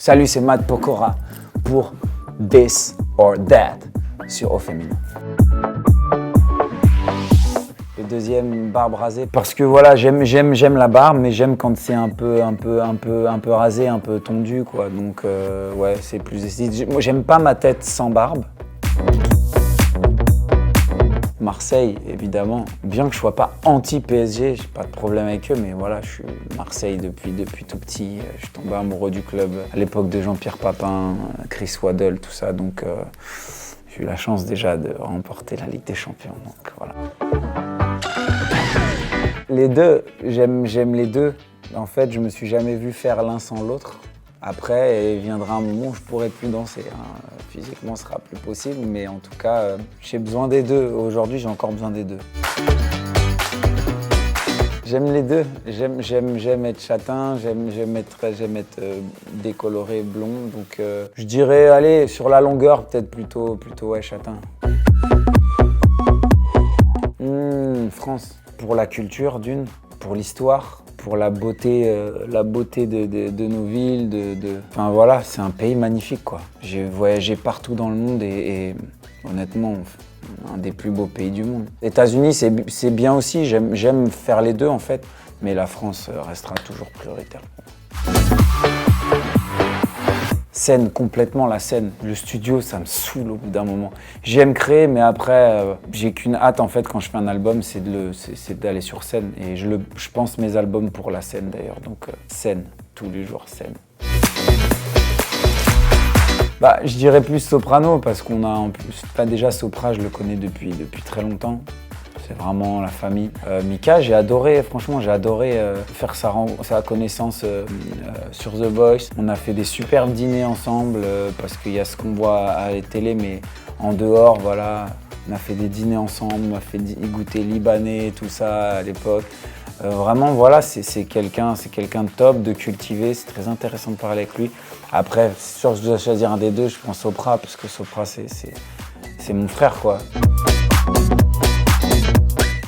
Salut, c'est Matt Pokora pour This or That sur Au Féminin. Le deuxième, barbe rasée, parce que voilà, j'aime la barbe, mais j'aime quand c'est un peu rasé, un peu tondu, quoi. Donc ouais, c'est plus esthétique. Moi, j'aime pas ma tête sans barbe. Marseille, évidemment. Bien que je sois pas anti-PSG, j'ai pas de problème avec eux, mais voilà, je suis Marseille depuis tout petit. Je suis tombé amoureux du club à l'époque de Jean-Pierre Papin, Chris Waddle, tout ça. Donc j'ai eu la chance déjà de remporter la Ligue des Champions. Donc voilà. Les deux, j'aime les deux. En fait, je me suis jamais vu faire l'un sans l'autre. Après, il viendra un moment où je pourrai plus danser. Physiquement, ce sera plus possible, mais en tout cas, j'ai besoin des deux. Aujourd'hui, j'ai encore besoin des deux. J'aime les deux. J'aime être châtain, j'aime être décoloré, blond. Donc, je dirais, allez, sur la longueur, peut-être plutôt ouais, châtain. France, pour la culture d'une, pour l'histoire. Pour la beauté de nos villes, Enfin voilà, c'est un pays magnifique, quoi. J'ai voyagé partout dans le monde et honnêtement, un des plus beaux pays du monde. Les États-Unis, c'est bien aussi, j'aime faire les deux en fait, mais la France restera toujours prioritaire. Scène, complètement la scène. Le studio, ça me saoule au bout d'un moment. J'aime créer, mais après, j'ai qu'une hâte en fait quand je fais un album, c'est d'aller sur scène. Et je pense mes albums pour la scène d'ailleurs. Donc scène, tous les jours scène. Bah, je dirais plus soprano parce qu'on a en plus, déjà Sopra, je le connais depuis très longtemps. C'est vraiment la famille. Mika, j'ai adoré, franchement, faire sa connaissance sur The Voice. On a fait des superbes dîners ensemble parce qu'il y a ce qu'on voit à la télé, mais en dehors, voilà. On a fait des dîners ensemble, on a fait goûter libanais, tout ça à l'époque. Vraiment, voilà, c'est quelqu'un de top, de cultivé. C'est très intéressant de parler avec lui. Après, c'est sûr que je dois choisir un des deux, je prends Sopra parce que Sopra, c'est mon frère, quoi.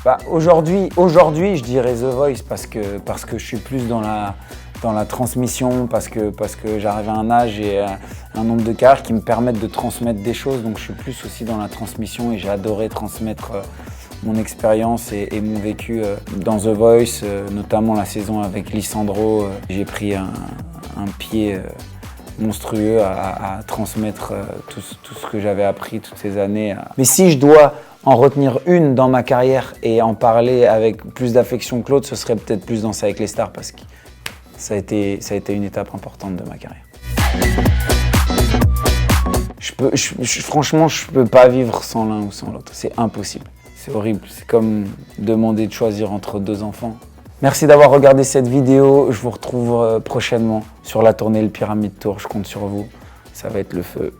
Bah, aujourd'hui, je dirais The Voice parce que je suis plus dans la transmission, parce que j'arrive à un âge et un nombre de carrières qui me permettent de transmettre des choses. Donc je suis plus aussi dans la transmission et j'ai adoré transmettre mon expérience et mon vécu dans The Voice, notamment la saison avec Lisandro. J'ai pris un pied monstrueux à transmettre tout ce que j'avais appris toutes ces années. Mais si je dois en retenir une dans ma carrière et en parler avec plus d'affection que l'autre, ce serait peut-être plus Danser avec les stars parce que ça a été une étape importante de ma carrière. Franchement, je peux pas vivre sans l'un ou sans l'autre. C'est impossible. C'est horrible. C'est comme demander de choisir entre deux enfants. Merci d'avoir regardé cette vidéo. Je vous retrouve prochainement sur la tournée Le Pyramide Tour. Je compte sur vous. Ça va être le feu.